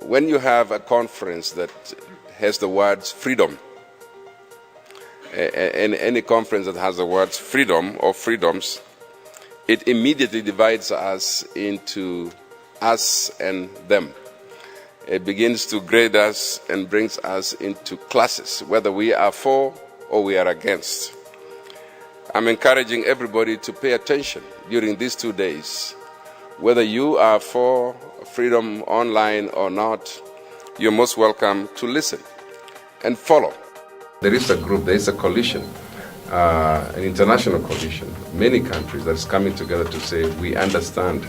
when you have a conference that has the words freedom, and any conference that has the words freedom or freedoms, it immediately divides us into us and them. It begins to grade us and brings us into classes, whether we are for or we are against. I'm encouraging everybody to pay attention during these 2 days. Whether you are for freedom online or not, you're most welcome to listen and follow. There is a group, there is a coalition, an international coalition, many countries that is coming together to say we understand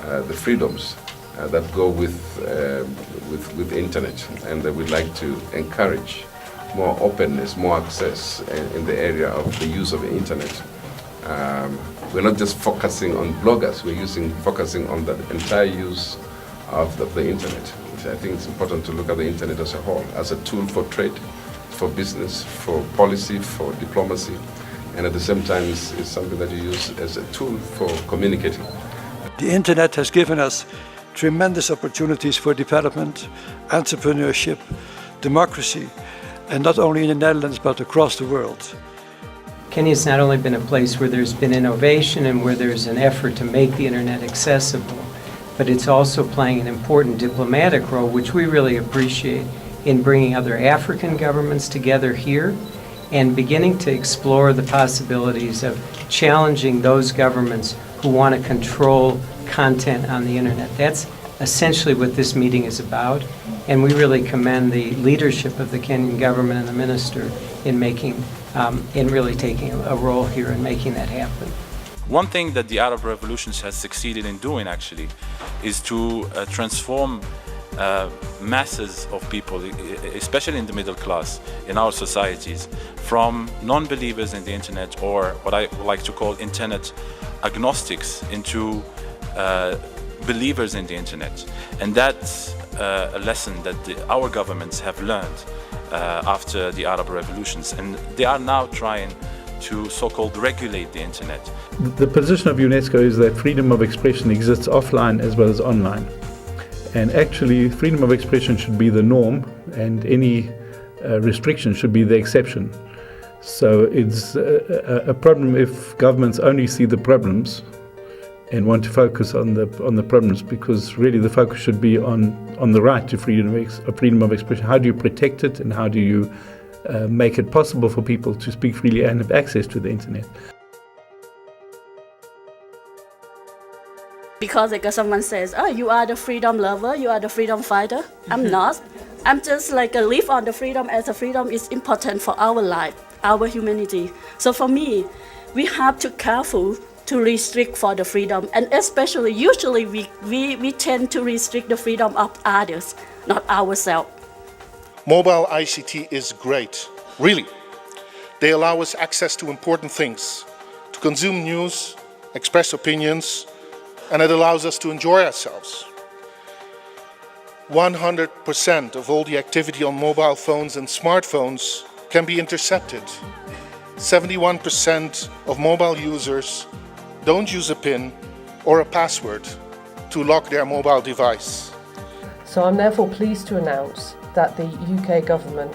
the freedoms that go with internet, and that we'd like to encourage more openness, more access in the area of the use of the internet. We're not just focusing on bloggers, we're focusing on the entire use of the internet. I think it's important to look at the internet as a whole, as a tool for trade, for business, for policy, for diplomacy, and at the same time it's something that you use as a tool for communicating. The internet has given us tremendous opportunities for development, entrepreneurship, democracy, and not only in the Netherlands but across the world. Kenya's not only been a place where there's been innovation and where there's an effort to make the internet accessible, but it's also playing an important diplomatic role, which we really appreciate, in bringing other African governments together here and beginning to explore the possibilities of challenging those governments who want to control content on the internet. That's essentially what this meeting is about, and we really commend the leadership of the Kenyan government and the minister in really taking a role here and making that happen. One thing that the Arab revolutions has succeeded in doing actually is to transform masses of people, especially in the middle class, in our societies, from non-believers in the internet, or what I like to call internet agnostics, into believers in the internet. And that's a lesson that our governments have learned after the Arab revolutions, and they are now trying to so-called regulate the internet. The position of UNESCO is that freedom of expression exists offline as well as online. And actually, freedom of expression should be the norm, and any restriction should be the exception. So it's a problem if governments only see the problems and want to focus on the problems, because really the focus should be on the right to freedom of expression. How do you protect it, and how do you make it possible for people to speak freely and have access to the internet? Because like someone says, oh, you are the freedom lover, you are the freedom fighter. I'm not. I'm just like a live on the freedom, as a freedom is important for our life, our humanity. So for me, we have to careful to restrict for the freedom, and especially usually we tend to restrict the freedom of others, not ourselves. Mobile ICT is great, really. They allow us access to important things, to consume news, express opinions, and it allows us to enjoy ourselves. 100% of all the activity on mobile phones and smartphones can be intercepted. 71% of mobile users don't use a PIN or a password to lock their mobile device. So I'm therefore pleased to announce that the UK government,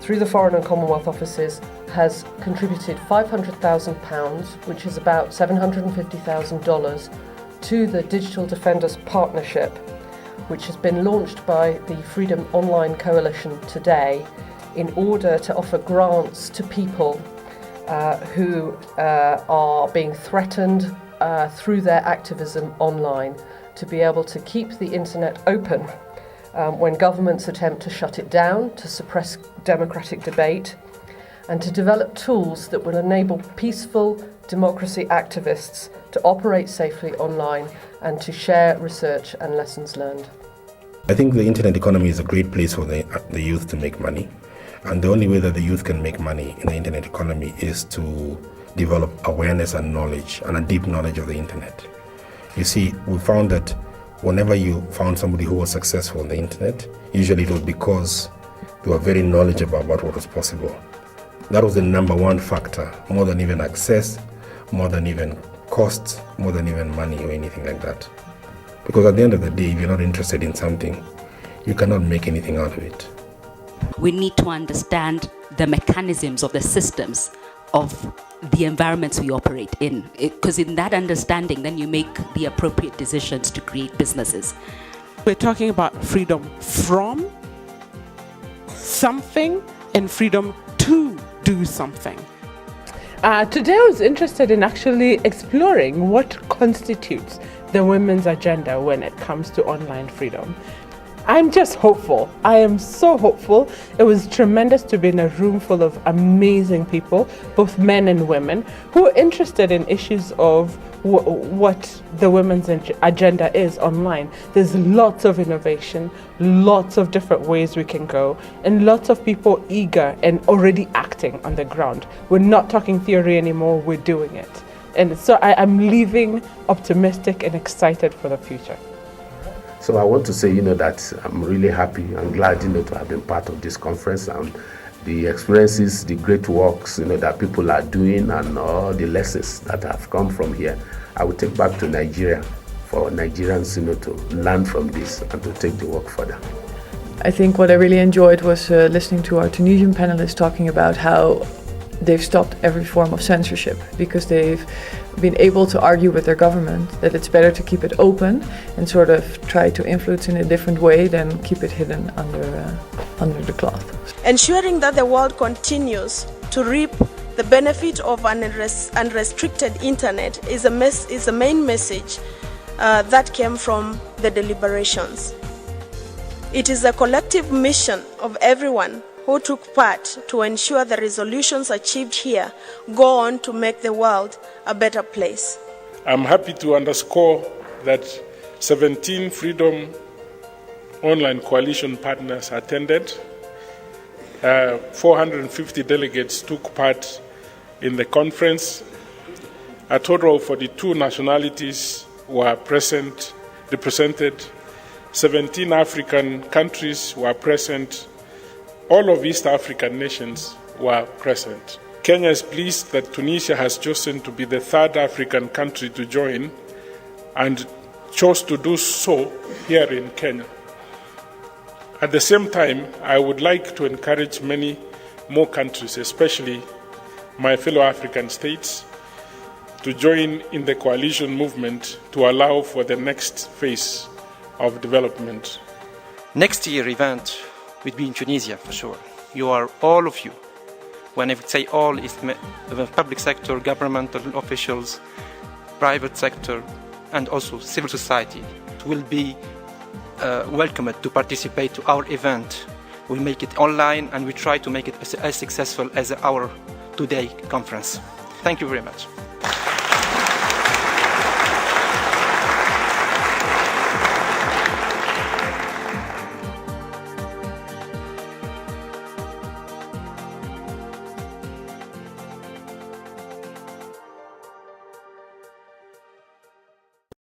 through the Foreign and Commonwealth offices, has contributed £500,000, which is about $750,000, to the Digital Defenders Partnership, which has been launched by the Freedom Online Coalition today in order to offer grants to people who are being threatened through their activism online, to be able to keep the internet open when governments attempt to shut it down, to suppress democratic debate, and to develop tools that will enable peaceful democracy activists to operate safely online and to share research and lessons learned. I think the internet economy is a great place for the youth to make money. And the only way that the youth can make money in the internet economy is to develop awareness and knowledge, and a deep knowledge of the internet. You see, we found that whenever you found somebody who was successful on the internet, usually it was because they were very knowledgeable about what was possible. That was the number one factor, more than even access, more than even cost, more than even money or anything like that. Because at the end of the day, if you're not interested in something, you cannot make anything out of it. We need to understand the mechanisms of the systems of the environments we operate in, because in that understanding, then you make the appropriate decisions to create businesses. We're talking about freedom from something and freedom to do something. Today I was interested in actually exploring what constitutes the women's agenda when it comes to online freedom. I'm just hopeful. I am so hopeful. It was tremendous to be in a room full of amazing people, both men and women, who are interested in issues of what the women's agenda is online. There's lots of innovation, lots of different ways we can go, and lots of people eager and already acting on the ground. We're not talking theory anymore, we're doing it. And so I'm leaving optimistic and excited for the future. So I want to say, that I'm really happy and glad, to have been part of this conference and the experiences, the great works, that people are doing and all the lessons that have come from here. I will take back to Nigeria for Nigerians, to learn from this and to take the work further. I think what I really enjoyed was listening to our Tunisian panelists talking about how they've stopped every form of censorship because they've been able to argue with their government that it's better to keep it open and sort of try to influence in a different way than keep it hidden under the cloth. Ensuring that the world continues to reap the benefit of an unrestricted internet is a main message that came from the deliberations. It is a collective mission of everyone who took part to ensure the resolutions achieved here go on to make the world a better place. I'm happy to underscore that 17 Freedom Online Coalition partners attended. 450 delegates took part in the conference. A total of 42 nationalities were represented. 17 African countries were present. All of East African nations were present. Kenya is pleased that Tunisia has chosen to be the third African country to join and chose to do so here in Kenya. At the same time, I would like to encourage many more countries, especially my fellow African states, to join in the coalition movement to allow for the next phase of development. Next year event will be in Tunisia for sure. You are all of you. When I say all, it's the public sector, governmental officials, private sector, and also civil society will be welcomed to participate to our event. We make it online and we try to make it as successful as our today conference. Thank you very much.